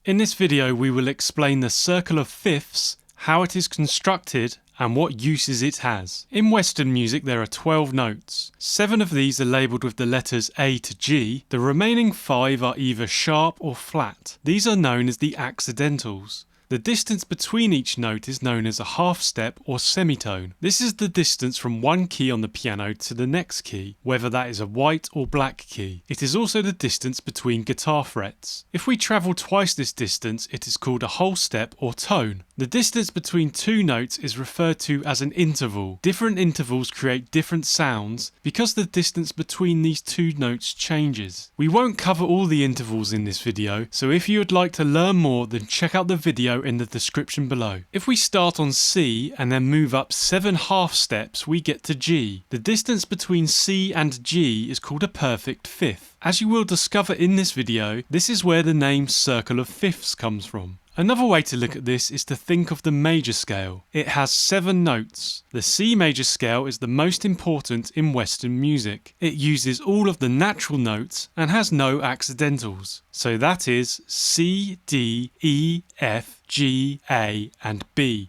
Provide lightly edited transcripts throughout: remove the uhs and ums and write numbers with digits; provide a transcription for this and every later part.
In this video we will explain the circle of fifths, how it is constructed and what uses it has. In Western music there are 12 notes. 7 of these are labelled with the letters A to G. The remaining 5 are either sharp or flat. These are known as the accidentals. The distance between each note is known as a half step or semitone. This is the distance from one key on the piano to the next key, whether that is a white or black key. It is also the distance between guitar frets. If we travel twice this distance, it is called a whole step or tone. The distance between two notes is referred to as an interval. Different intervals create different sounds because the distance between these two notes changes. We won't cover all the intervals in this video, so if you would like to learn more, then check out the video in the description below. If we start on C and then move up 7 half steps, we get to G. The distance between C and G is called a perfect fifth. As you will discover in this video, this is where the name circle of fifths comes from. Another way to look at this is to think of the major scale. It has 7 notes. The C major scale is the most important in Western music. It uses all of the natural notes and has no accidentals. So that is C, D, E, F, G, A and B.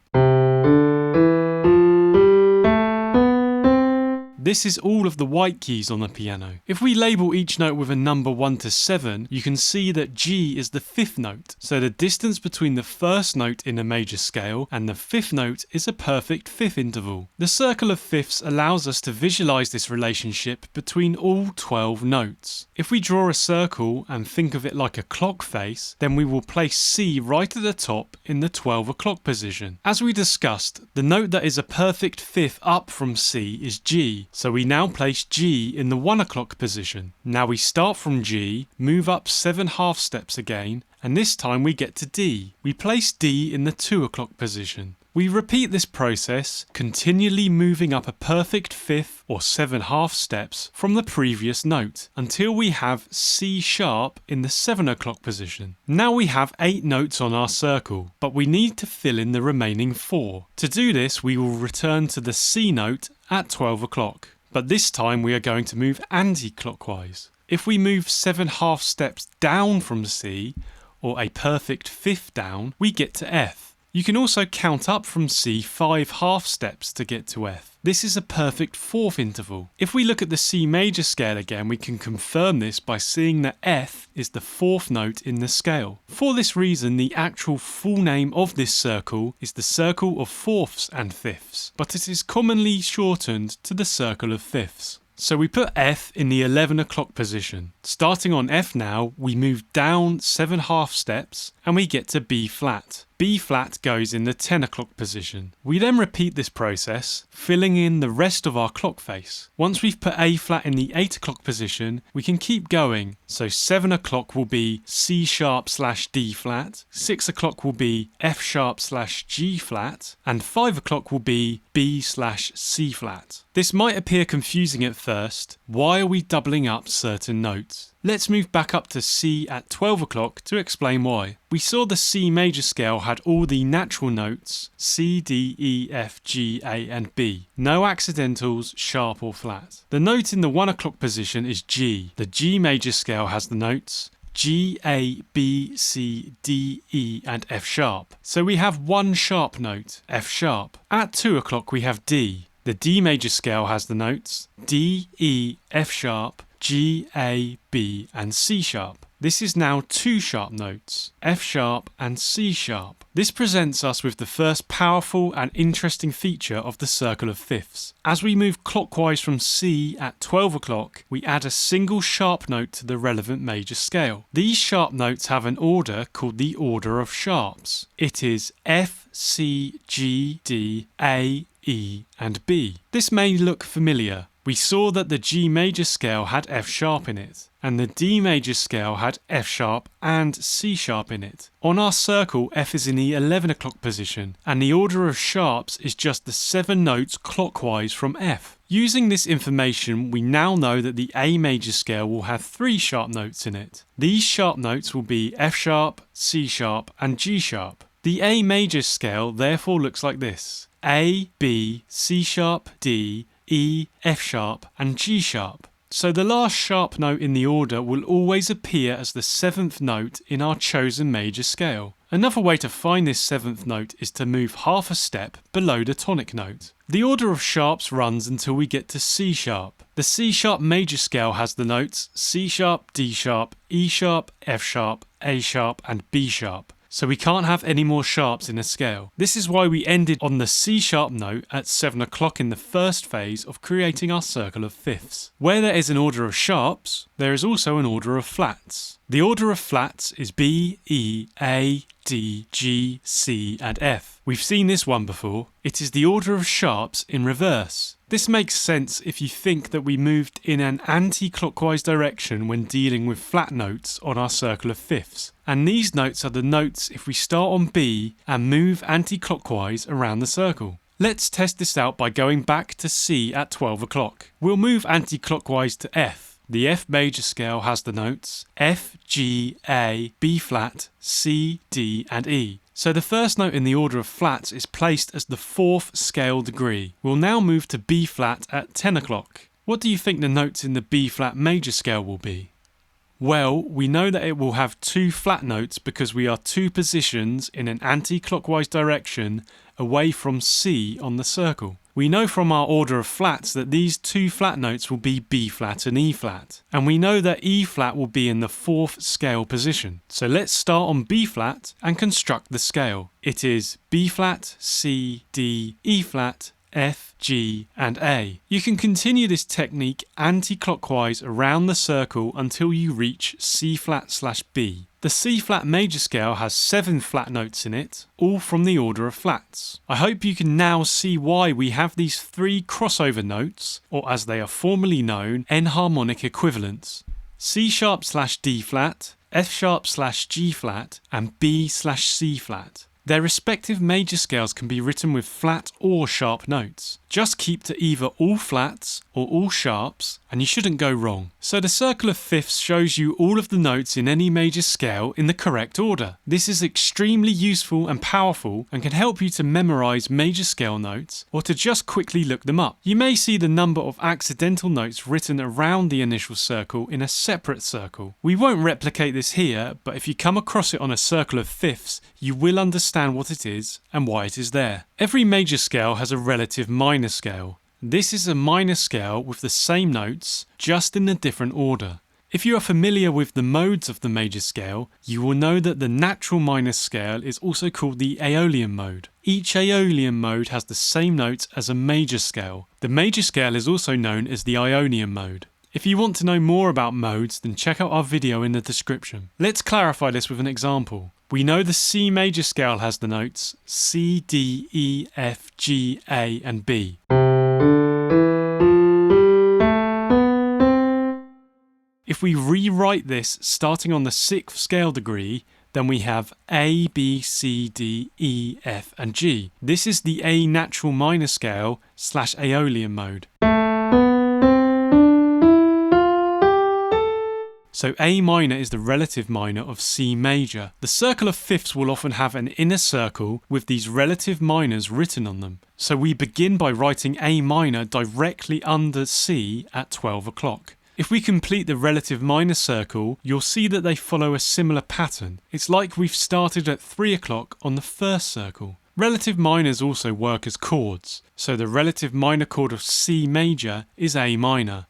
This is all of the white keys on the piano. If we label each note with a number 1 to 7, you can see that G is the 5th note. So the distance between the first note in a major scale and the 5th note is a perfect fifth interval. The circle of fifths allows us to visualize this relationship between all 12 notes. If we draw a circle and think of it like a clock face, then we will place C right at the top in the 12 o'clock position. As we discussed, the note that is a perfect fifth up from C is G. So we now place G in the 1 o'clock position. Now we start from G, move up 7 half steps again, and this time we get to D. We place D in the 2 o'clock position. We repeat this process, continually moving up a perfect fifth or 7 half steps from the previous note, until we have C sharp in the 7 o'clock position. Now we have 8 notes on our circle, but we need to fill in the remaining 4. To do this, we will return to the C note at 12 o'clock, but this time we are going to move anti-clockwise. If we move 7 half steps down from C, or a perfect fifth down, we get to F. You can also count up from C 5 half steps to get to F. This is a perfect fourth interval. If we look at the C major scale again, we can confirm this by seeing that F is the 4th note in the scale. For this reason, the actual full name of this circle is the circle of fourths and fifths, but it is commonly shortened to the circle of fifths. So we put F in the 11 o'clock position. Starting on F now, we move down 7 half steps and we get to B flat. B flat goes in the 10 o'clock position. We then repeat this process, filling in the rest of our clock face. Once we've put A flat in the 8 o'clock position, we can keep going. So 7 o'clock will be C sharp / D flat, 6 o'clock will be F sharp / G flat, and 5 o'clock will be B / C flat. This might appear confusing at first. Why are we doubling up certain notes? Let's move back up to C at 12 o'clock to explain why. We saw the C major scale had all the natural notes C, D, E, F, G, A and B. No accidentals, sharp or flat. The note in the 1 o'clock position is G. The G major scale has the notes G, A, B, C, D, E and F sharp. So we have one sharp note, F sharp. At 2 o'clock we have D. The D major scale has the notes D, E, F sharp, G, A, B and C sharp. This is now 2 sharp notes, F sharp and C sharp. This presents us with the first powerful and interesting feature of the circle of fifths. As we move clockwise from C at 12 o'clock, we add a single sharp note to the relevant major scale. These sharp notes have an order called the order of sharps. It is F, C, G, D, A, E and B. This may look familiar. We saw that the G major scale had F sharp in it, and the D major scale had F sharp and C sharp in it. On our circle, F is in the 11 o'clock position, and the order of sharps is just the 7 notes clockwise from F. Using this information, we now know that the A major scale will have 3 sharp notes in it. These sharp notes will be F sharp, C sharp, and G sharp. The A major scale therefore looks like this: A, B, C sharp, D, E, F sharp and G sharp. so the last sharp note in the order will always appear as the 7th note in our chosen major scale. Another way to find this 7th note is to move half a step below the tonic note. The order of sharps runs until we get to C sharp. The C sharp major scale has the notes C sharp, D sharp, E sharp, F sharp, A sharp and B sharp. So we can't have any more sharps in a scale. This is why we ended on the C sharp note at 7 o'clock in the first phase of creating our circle of fifths. Where there is an order of sharps, there is also an order of flats. The order of flats is B, E, A, D, G, C and F. We've seen this one before. It is the order of sharps in reverse. This makes sense if you think that we moved in an anti-clockwise direction when dealing with flat notes on our circle of fifths. And these notes are the notes if we start on B and move anti-clockwise around the circle. Let's test this out by going back to C at 12 o'clock. We'll move anti-clockwise to F. The F major scale has the notes F, G, A, B flat, C, D and E. So the first note in the order of flats is placed as the 4th scale degree. We'll now move to B flat at 10 o'clock. What do you think the notes in the B flat major scale will be? Well, we know that it will have 2 flat notes because we are 2 positions in an anti-clockwise direction away from C on the circle. We know from our order of flats that these 2 flat notes will be B flat and E flat. And we know that E flat will be in the 4th scale position. So let's start on B flat and construct the scale. It is B flat, C, D, E flat, F, G and A. You can continue this technique anti-clockwise around the circle until you reach C flat/B. The C flat major scale has 7 flat notes in it, all from the order of flats. I hope you can now see why we have these 3 crossover notes, or as they are formally known, enharmonic equivalents. C sharp/D flat, F sharp/G flat and B/C flat. Their respective major scales can be written with flat or sharp notes. Just keep to either all flats or all sharps and you shouldn't go wrong. So the circle of fifths shows you all of the notes in any major scale in the correct order. This is extremely useful and powerful and can help you to memorize major scale notes or to just quickly look them up. You may see the number of accidental notes written around the initial circle in a separate circle. We won't replicate this here, but if you come across it on a circle of fifths, you will understand what it is and why it is there. Every major scale has a relative minor scale. This is a minor scale with the same notes, just in a different order. If you are familiar with the modes of the major scale, you will know that the natural minor scale is also called the Aeolian mode. Each Aeolian mode has the same notes as a major scale. The major scale is also known as the Ionian mode. If you want to know more about modes, then check out our video in the description. Let's clarify this with an example. We know the C major scale has the notes C, D, E, F, G, A and B. If we rewrite this starting on the 6th scale degree, then we have A, B, C, D, E, F and G. This is the A natural minor scale / Aeolian mode. So A minor is the relative minor of C major. The circle of fifths will often have an inner circle with these relative minors written on them. So we begin by writing A minor directly under C at 12 o'clock. If we complete the relative minor circle, you'll see that they follow a similar pattern. It's like we've started at 3 o'clock on the first circle. Relative minors also work as chords, so the relative minor chord of C major is A minor.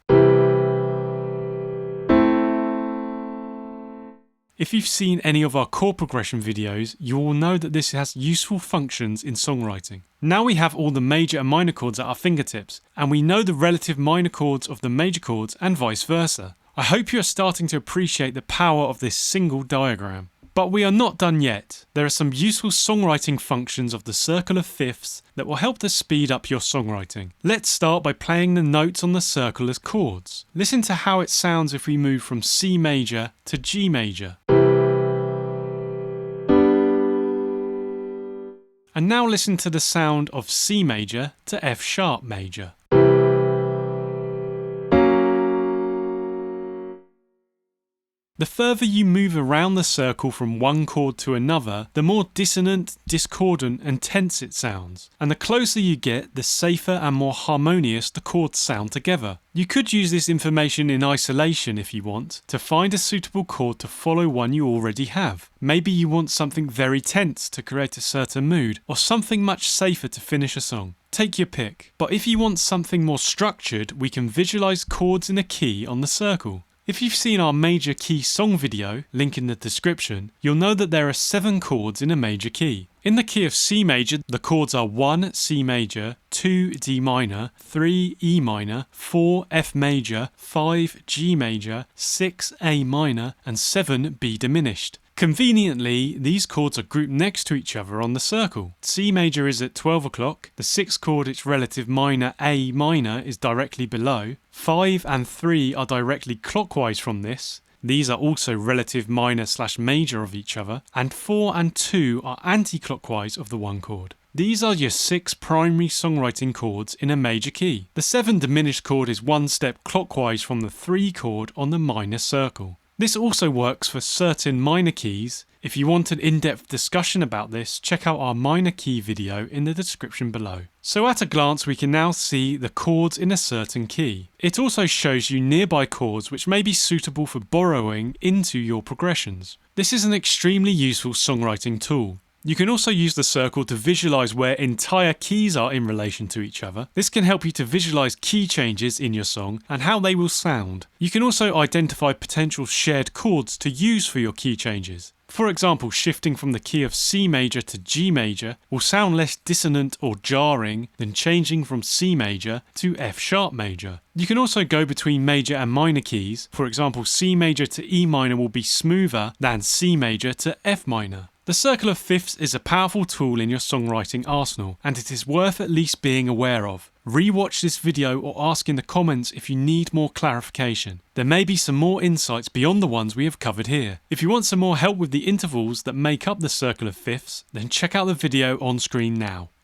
If you've seen any of our chord progression videos, you will know that this has useful functions in songwriting. Now we have all the major and minor chords at our fingertips, and we know the relative minor chords of the major chords and vice versa. I hope you are starting to appreciate the power of this single diagram. But we are not done yet. There are some useful songwriting functions of the circle of fifths that will help to speed up your songwriting. Let's start by playing the notes on the circle as chords. Listen to how it sounds if we move from C major to G major. And now listen to the sound of C major to F sharp major. The further you move around the circle from one chord to another, the more dissonant, discordant and tense it sounds. And the closer you get, the safer and more harmonious the chords sound together. You could use this information in isolation if you want, to find a suitable chord to follow one you already have. Maybe you want something very tense to create a certain mood, or something much safer to finish a song. Take your pick. But if you want something more structured, we can visualize chords in a key on the circle. If you've seen our major key song video, link in the description, you'll know that there are 7 chords in a major key. In the key of C major, the chords are 1 C major, 2 D minor, 3 E minor, 4 F major, 5 G major, 6 A minor, and 7 B diminished. Conveniently, these chords are grouped next to each other on the circle. C major is at 12 o'clock, the 6th chord, its relative minor A minor, is directly below, 5 and 3 are directly clockwise from this, these are also relative minor/major of each other, and 4 and 2 are anti-clockwise of the 1 chord. These are your 6 primary songwriting chords in a major key. The 7 diminished chord is 1 step clockwise from the 3 chord on the minor circle. This also works for certain minor keys. If you want an in-depth discussion about this, check out our minor key video in the description below. So at a glance we can now see the chords in a certain key. It also shows you nearby chords which may be suitable for borrowing into your progressions. This is an extremely useful songwriting tool. You can also use the circle to visualize where entire keys are in relation to each other. This can help you to visualize key changes in your song and how they will sound. You can also identify potential shared chords to use for your key changes. For example, shifting from the key of C major to G major will sound less dissonant or jarring than changing from C major to F sharp major. You can also go between major and minor keys. For example, C major to E minor will be smoother than C major to F minor. The circle of fifths is a powerful tool in your songwriting arsenal, and it is worth at least being aware of. Rewatch this video or ask in the comments if you need more clarification. There may be some more insights beyond the ones we have covered here. If you want some more help with the intervals that make up the circle of fifths, then check out the video on screen now.